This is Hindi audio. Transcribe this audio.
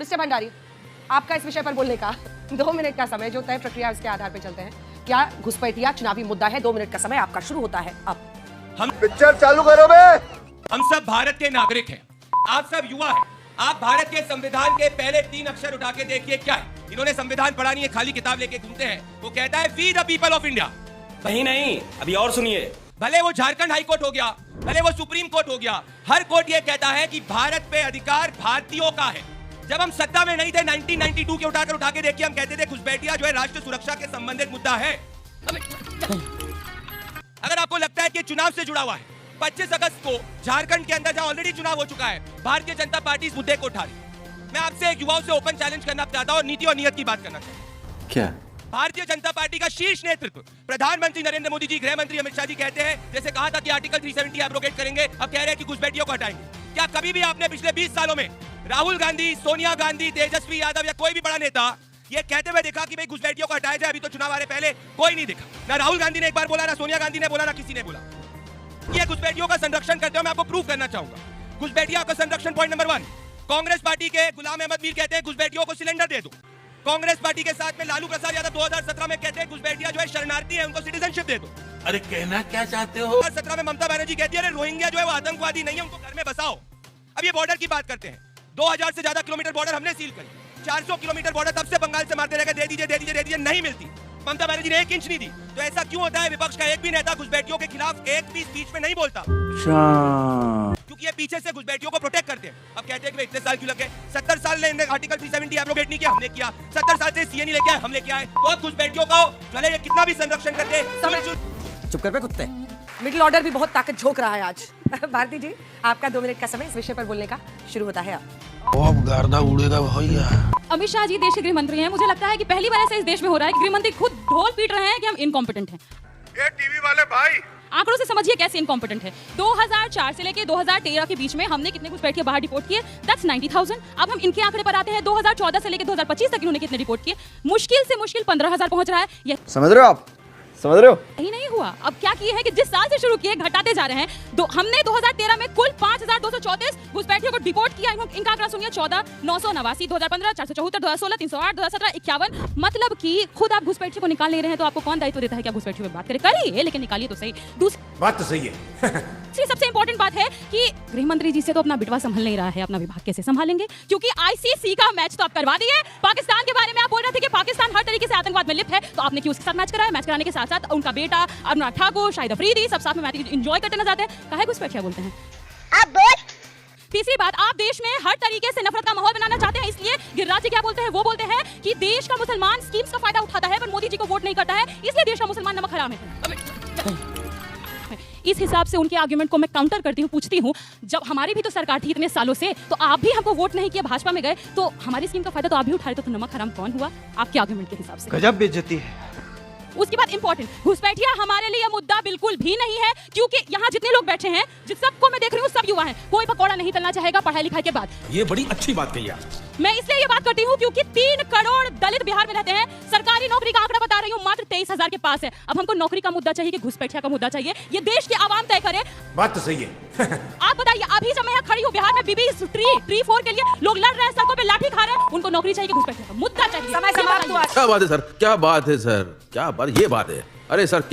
मिस्टर भंडारी, आपका इस विषय पर बोलने का 2 मिनट का समय, जो तय प्रक्रिया उसके आधार पर चलते हैं। क्या घुसपैठिया चुनावी मुद्दा है? 2 मिनट का समय आपका शुरू होता है अब। हम पिक्चर चालू करो बे। हम सब भारत के नागरिक हैं, आप सब युवा हैं। आप भारत के संविधान के पहले 3 अक्षर उठा के देखिए क्या है। इन्होंने संविधान पढ़ा नहीं है, खाली किताब लेके घूमते हैं। वो कहता है we the people of India. कहीं नहीं, अभी और सुनिए। भले वो झारखंड हाई कोर्ट हो गया, भले वो सुप्रीम कोर्ट हो गया, हर कोर्ट ये कहता है कि भारत पे अधिकार भारतीयों का है। जब हम सत्ता में नहीं थे 1992 के उठा के देखिए, हम कहते थे घुसपैठिया जो है राष्ट्र सुरक्षा के संबंधित मुद्दा है। अगर आपको लगता है कि चुनाव से जुड़ा हुआ है, 25 अगस्त को झारखंड के अंदर जहां ऑलरेडी चुनाव हो चुका है, भारतीय जनता पार्टी इस मुद्दे को उठा रही। मैं आपसे एक युवाओं से ओपन चैलेंज करना चाहता हूं और नीति और नियत की बात करना चाहता हूं। क्या? भारतीय जनता पार्टी का शीर्ष नेतृत्व, प्रधानमंत्री नरेंद्र मोदी जी, गृह मंत्री अमित शाह जी कहते हैं, जैसे कहा था कि आर्टिकल 370 एब्रोगेट करेंगे, अब कह रहे हैं कि घुसपैठियों को हटाएंगे। क्या कभी भी आपने पिछले 20 सालों में राहुल गांधी, सोनिया गांधी, तेजस्वी यादव या कोई भी बड़ा नेता ये कहते हुए देखा कि भाई घुसपैठियों को हटाया जाए? अभी तो चुनाव आ रहे पहले कोई नहीं दिखा। ना राहुल गांधी ने एक बार बोला, ना सोनिया गांधी ने बोला, ना किसी ने बोला। ये घुसपैठियों का संरक्षण करते हुए मैं आपको प्रूव करना चाहूंगा। घुसपैठियों का संरक्षण पॉइंट नंबर 1, कांग्रेस पार्टी के गुलाम अहमद मीर कहते हैं घुसपैठियों को सिलेंडर दे दो। कांग्रेस पार्टी के साथ में लालू प्रसाद यादव 2017 में कहते हैं घुसपैठिया जो है शरणार्थी है, उनको सिटीजनशिप दे दो। अरे कहना क्या चाहते हो? 2017 में ममता बनर्जी कहती है रोहिंग्या जो है वो आतंकवादी नहीं है, उनको घर में बसाओ। अब ये बॉर्डर की बात करते हैं, 2000 से ज्यादा किलोमीटर बॉर्डर हमने सील करी। 400 किलोमीटर बॉर्डर तब से बंगाल से मारते रहे, दे दीजिए दे दीजिए दे दीजिए, नहीं मिलती। ममता बनर्जी ने 1 इंच नहीं दी। तो ऐसा क्यों होता है विपक्ष का एक भी नेता घुसपैठियों के खिलाफ एक भी स्पीच में नहीं बोलता? क्योंकि ये पीछे से घुसपैठियों को प्रोटेक्ट करते हैं। अब कहते हैं कि इतने साल क्यों लगे? 70 साल ने आर्टिकल 370 एब्रोगेट नहीं किया, हमने किया। 70 साल से सीए नहीं लेके आए, हम लेके आए। तो अब घुसपैठियों का भले ये कितना भी संरक्षण करते, चुप कर पे कुत्ते। मिडिल ऑर्डर भी बहुत ताकत झोंक रहा है आज। भारती जी, आपका 2 मिनट का समय इस विषय पर बोलने का शुरू होता है अब। गर्दा उड़ेगा भैया। अमित शाह जी देश के गृह मंत्री हैं। मुझे लगता है कि पहली बार ऐसा इस देश में हो रहा है कि गृह मंत्री खुद ढोल पीट रहे हैं कि हम इनकॉम्पिटेंट हैं। ये टीवी वाले भाई आंकड़ों से समझिए कैसे इनकॉम्पिटेंट है। 2004 से लेके 2013 के बीच में हमने कितने घुसपैठिए बाहर डिपोर्ट किए? दैट्स 90,000। अब हम इनके आंकड़े पर आते हैं, 2014 से लेके 2025 तक इन्होंने कितने रिपोर्ट किए? मुश्किल से मुश्किल 15,000 पहुंच रहा है। ये समझ रहे हो आप? समझ रहे हो? यही नहीं हुआ। अब क्या किए हैं कि जिस साल से शुरू किए घटाते जा रहे हैं। हमने 2013 में कुल 5,234 घुसपैठियों को डिपोर्ट किया। इनका आंकड़ा सुनिए, 14,989, 2015 474, 2016 308, 2017 51। मतलब कि खुद आप घुसपैठियों को निकाल ले रहे हैं, तो आपको कौन दायित्व देता है कि आप घुसपैठियों पर बात करें? करिए, लेकिन निकालिए तो सही। बात तो सही है। सबसे इंपॉर्टेंट बात है कि गृह मंत्री जी से तो अपना बिटवा संभल नहीं रहा है, अपना विभाग कैसे संभालेंगे? क्योंकि आईसीसी का मैच तो आप करवा दिए। पाकिस्तान के बारे में आप बोल रहे थे कि पाकिस्तान हर तरीके से आतंकवाद में लिप्त है, तो आपने क्यों उसके साथ मैच कराया? मैच कराने के साथ साथ उनका बेटा अनुराग ठाकुर, शाहिद अफरीदी सब साथ में मैच एंजॉय करते नजर आते हैं। काहे घुसपैठिया बोलते हैं आप? बोल। तीसरी बात, आप देश में हर तरीके से नफरत का माहौल बनाना चाहते हैं, इसलिए गिरिराज जी क्या बोलते हैं? वो बोलते हैं कि देश का मुसलमान स्कीम्स का फायदा उठाता है पर मोदी जी को वोट नहीं करता है, इसलिए देश का मुसलमान नमक हराम है। इस हिसाब से उनके आर्गुमेंट को मैं काउंटर करती हूँ, पूछती हूँ, जब हमारी भी तो सरकार थी इतने सालों से, तो आप भी हमको वोट नहीं किया, भाजपा में गए, तो हमारी स्कीम का फायदा तो आप भी उठा रहे, तो नमक हराम कौन हुआ आपके आर्गुमेंट के हिसाब से? गजब बेइज्जती है। उसके बाद इंपॉर्टेंट, घुसपैठिया हमारे लिए मुद्दा बिल्कुल भी नहीं है, क्योंकि यहाँ जितने लोग बैठे हैं, जिस सबको मैं देख रही हूँ, सब युवा हैं। कोई पकौड़ा नहीं तलना चाहेगा पढ़ाई लिखाई के बाद। ये बड़ी अच्छी बात कही आप। मैं इसलिए ये बात करती हूँ क्योंकि 3 करोड़ दलित बिहार में रहते हैं। सरकारी नौकरी का आंकड़ा बता रही हूँ, मात्र 23,000 के पास है। अब हमको नौकरी का मुद्दा चाहिए कि घुसपैठिया का मुद्दा चाहिए? ये देश की आवाम तय करे। बात तो सही है। आप बताइए, अभी जब मैं यहाँ खड़ी हूँ बिहार में, बीबी ट्री 4 के लिए लोग लड़ रहे हैं, सड़कों पे लाठी खा रहे हैं, उनको नौकरी चाहिए कि घुसपैठिया का मुद्दा चाहिए? समय समाप्त हुआ। क्या बात है सर, क्या बात है सर, क्या बात, ये बात है। अरे सर क्या